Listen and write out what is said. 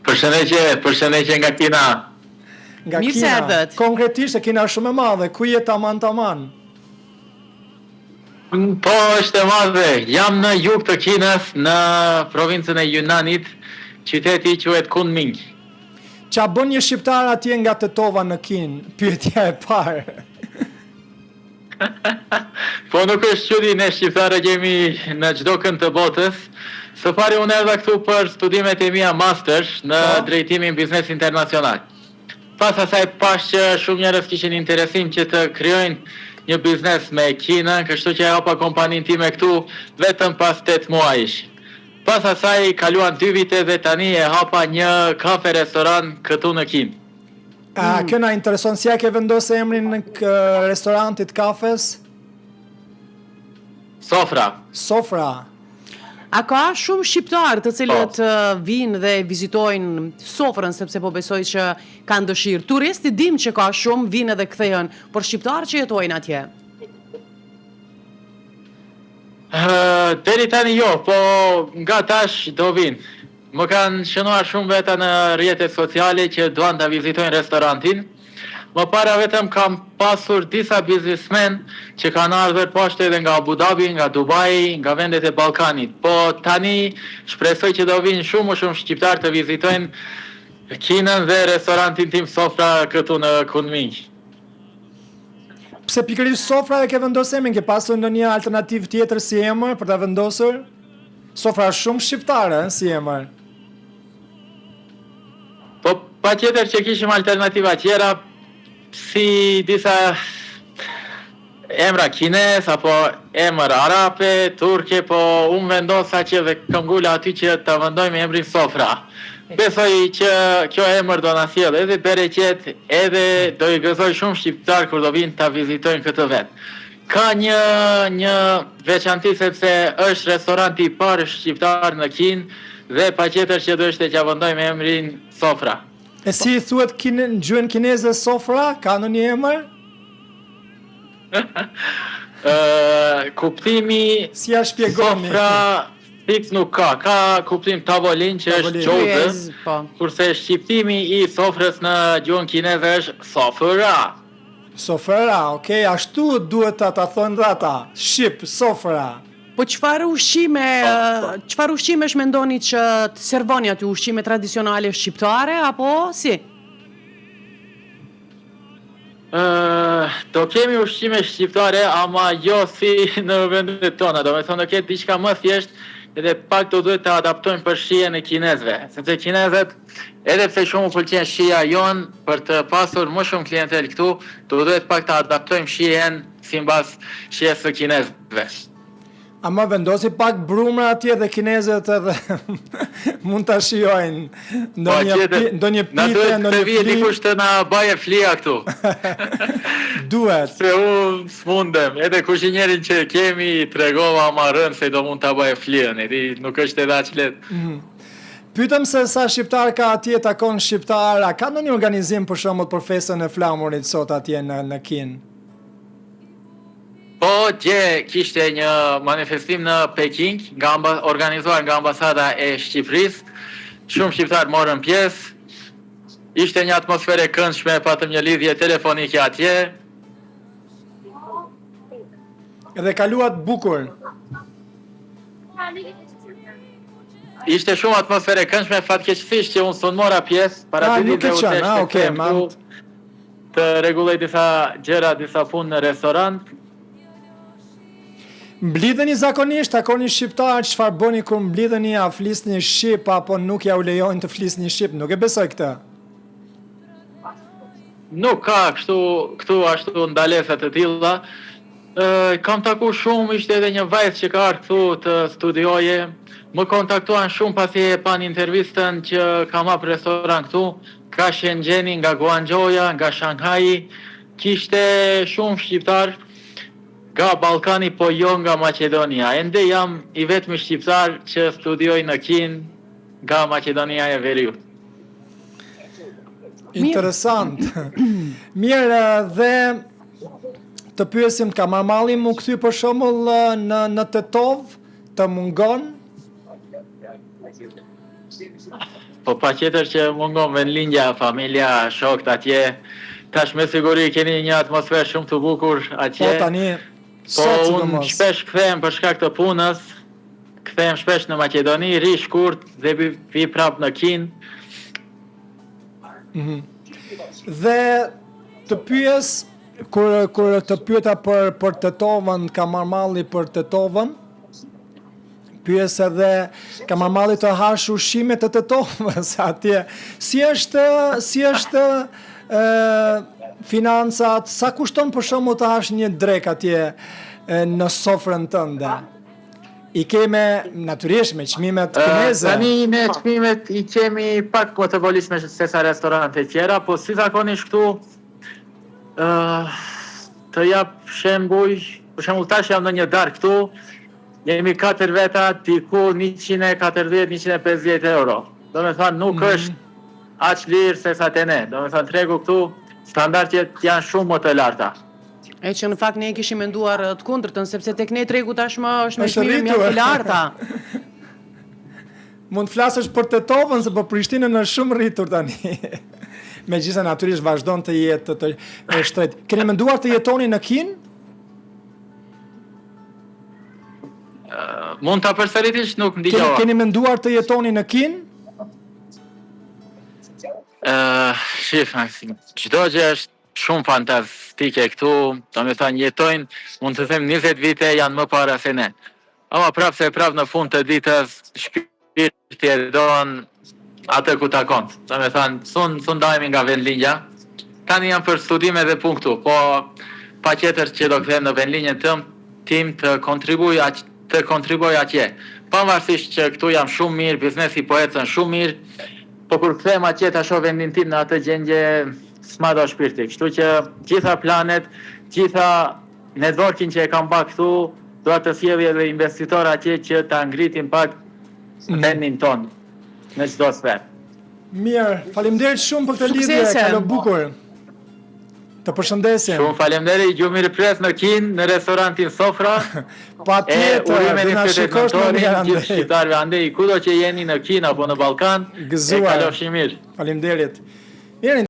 Përshëndetje nga Kina. Nga Mirë se Kina. erdhët. Konkretisht e Kina shumë e madhe. Ku je taman? Po, është e madhe. Jam në jug të Kinës, në provincën e Yunanit, qyteti quhet Kunming. Qa bën një shqiptar atje nga Tetova në Kinë? Pyetja e parë. Po nuk është çudi, ne shqiptarët jemi në çdo kënd të botës. Së pari unë erdha këtu për studimet e mia master në drejtimin biznes internacional. Pas asaj pash që shumë njerëz kishin interesim që të krijojnë një biznes me Kinën, kështu që e hapa kompaninë time këtu vetëm pas 8 muajsh. Pas asaj kaluan 2 vite dhe tani e hapa një kafe restoran këtu në Kinë. Kjo na intereson, si ja ke vendosur emrin në restorantit kafes? Sofra. A ka shumë shqiptarë të cilët vinë dhe vizitojnë Sofrën, sepse po besoj që kanë dëshirë. Turisti dim që ka shumë, vinë edhe kthehen, por shqiptarë që jetojnë atje. Deri tani jo, po nga tash do vinë. Më kanë shënuar shumë veta në rrjetet sociale që duan të vizitojnë restorantin. Më para vetëm kam pasur disa biznesmen që kanë ardhur poshtë edhe nga Abu Dhabi, nga Dubai, nga vendet e Ballkanit. Po tani shpresoj që do vinë shumë shqiptar të vizitojnë Kinën dhe restorantin tim Sofra këtu në Kunming. Pse pikërisht Sofra e ke vendosur emrin? Ke pasur ndonjë alternativë tjetër si emër për ta vendosur? Sofra është shumë shqiptare si emër. Po patjetër që kishim alternativa tjera, si disa emra kines, apo emër arape, turke, po unë vendosa që dhe këmgulla aty që të vendoj me emrin Sofra. Besoj që kjo emër do na sjellë edhe bereqet, edhe do i gëzoj shumë shqiptar kur do vinë ta vizitojnë këtë vend. Ka një veçanti sepse është restoranti i parë shqiptar në Kinë dhe patjetër që do ishte që vendoj me emrin Sofra. E si i thuhet në gjuhën kineze Sofra? Ka ndonjë emër? Kuptimi si ja shpjegoni? Sofra fix nuk ka. Ka kuptim tavolin që është gjozë, kurse shqiptimi i sofrës në gjuhën kineze është sofra. Sofra, okay, ashtu duhet ta thonë dhe ata. Shqip, sofra. Po çfarë ushqimesh mendoni që të servoni aty, ushqime tradicionale shqiptare apo si? Do kemi ushqime shqiptare, ama jo si në vendet tona, do me thonë do ketë diçka më thjesht edhe pak do duhet të adaptojmë për shijen e kinezëve, sepse kinezët, edhe pse shumë pëlqen shija jon, për të pasur më shumë klientel këtu, do duhet pak të adaptojmë shijen sipas shijes së kinezëve. Ama vendosi pak brumra atje dhe kinezët edhe mund ta shijojnë ndonjë pite, ndonjë fli. Dikush të na baje flia këtu. Duhet. Se unë s'mundem, edhe kuzhinjerin që kemi tregova ma rënë se do mund ta baje fliën, nuk është edhe aq lehtë. Pyetëm se sa shqiptar ka atje, takon shqiptar, a ka ndonjë organizim për shembull për festën e flamurit sot atje në Kinë? Po, dje kishte një manifestim në Peking, organizuar nga ambasada e Shqipërisë. Shumë shqiptar morën pjesë. Ishte një atmosferë e këndshme, patëm një lidhje telefonike atje. Edhe kaluat bukur. Ishte shumë atmosferë e këndshme, fatkeqësisht që unë s'u mora pjesë, para të ditë të rregulloj disa gjëra, disa punë në restorant. Mblidheni zakonisht, takoni shqiptar, çfarë bëni kur mblidheni, a flisni shqip apo nuk ja u lejojnë të flisni shqip? Nuk e besoj këtë. Nuk ka këtu ashtu ndalesa të tilla. Kam taku shumë, ishte edhe një vajzë që ka ardhur këtu të studioje. Më kontaktuan shumë pasi e pan intervistën që kam hap restoran këtu, ka Shenzheni, nga Guangzhou, nga Shanghai. Kishte shumë shqiptar nga Ballkani, po jo nga Maqedonia. Ende jam i vetmi shqiptar që studioj në Kinë nga Maqedonia e Veriut. Interesant. Mirë, dhe të pyesim, ka marmalli mu kthy për shembull në Tetov, të mungon? Po pa tjetër që mungon vendlindja, familja, shokët atje. Tash me siguri keni një atmosferë shumë të bukur Po atje. tani, Po sot unë sidomos. shpesh kthehem për shkak të punës, kthehem shpesh në Maqedoni, ri shkurt dhe vi prap në Kinë. Dhe të pyes, kur të pyeta për Tetovën, ka marrë malli për Tetovën, pyes edhe ka marrë malli të hash ushqimet të Tetovës atje. Si është financat, sa kushton për shembull të hash një drek atje në sofrën tënde? I keme natyrisht me çmimet kineze. Tani me çmimet i kemi pak më të volishme se sa restorante tjera, po si zakonisht këtu të jap shembull, për shembull tash jam në një darkë këtu, jemi 4 veta, diku 140-150 euro. Do me thënë nuk është aq lirë se sa te ne. Do me thënë tregu këtu, standardet janë shumë më të larta. E që në fakt ne kishim menduar të kundërtën, sepse tek ne tregu tashmë është me Është çmime rritur. mjaft të larta. Mund të flasësh për Tetovën, se për Prishtinën është shumë rritur tani. Megjithëse natyrisht vazhdon të jetë të shtret. Keni menduar të jetoni në Kinë? Mund ta përsëritish, nuk ndiqova. Keni menduar të jetoni në Kinë? Shif, Maksim, çdo gjë është shumë fantastike këtu, do me thënë jetojnë, mund të them 20 vite janë më para se ne. Ama prap në fund të ditës, shpirti e don atë ku takon. Do me thënë, sun dajemi nga vendlindja, tani jam për studime dhe pun këtu, po pa tjetër që do kthehem në vendlinjën tim të kontribuoj atje. Pavarësisht që këtu jam shumë mirë, biznesi po ecën shumë mirë, po kur kthehem atje ta shoh vendin tim në atë gjendje s'ma do shpirti. Kështu që gjitha planet, gjitha networking që e kam bërë këtu, dua të sjellë edhe investitor atje që ta ngritin pak vendin ton në çdo sferë. Mirë, faleminderit shumë për këtë lidhje, Suksese. kalo bukur. Të përshëndesim. Shumë faleminderit, ju mirëpres në Kinë, në restorantin Sofra. Patjetër, Urime do na një shikosh më mirë gjithë andej. shqiptarëve andej, kudo që jeni në Kinë apo në Ballkan, Gëzuar. e kalofshi mirë. Faleminderit. Mirë,